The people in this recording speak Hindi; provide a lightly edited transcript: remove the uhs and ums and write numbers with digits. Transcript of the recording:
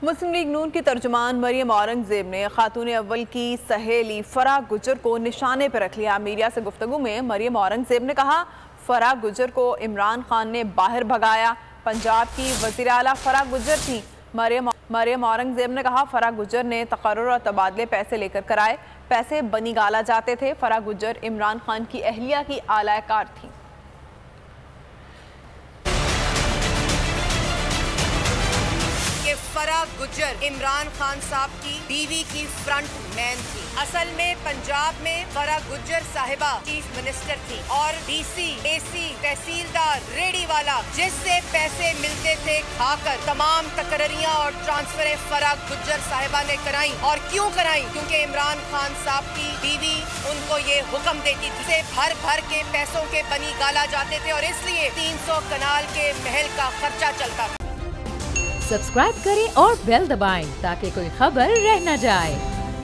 मुस्लिम लीग नून की तर्जुमान मरियम औरंगजेब ने खातून अव्वल की सहेली फराह गुज्जर को निशाने पर रख लिया। मीडिया से गुफ्तगू में मरियम औरंगजेब ने कहा, फराह गुज्जर को इमरान खान ने बाहर भगाया। पंजाब की वज़ीर आला फराह गुज्जर थी। मरियम औरंगजेब ने कहा, फराह गुज्जर ने तकर्रुर और तबादले पैसे लेकर कराए। पैसे बनी गाला जाते थे। फराह गुज्जर इमरान खान की अहलिया की आलाकार थी। फराह गुज्जर इमरान खान साहब की बीवी की फ्रंट मैन थी। असल में पंजाब में फराह गुज्जर साहिबा चीफ मिनिस्टर थी और डीसी, एसी, तहसीलदार, रेडी वाला जिससे पैसे मिलते थे खाकर तमाम तकरारियां और ट्रांसफरें फराह गुज्जर साहिबा ने कराई। और क्यों कराई? क्योंकि इमरान खान साहब की बीवी उनको ये हुक्म देती थी। से भर भर के पैसों के बनी गाला जाते थे और इसलिए 300 कनाल के महल का खर्चा चलता था। सब्सक्राइब करें और बेल दबाएं ताकि कोई खबर रह न जाए।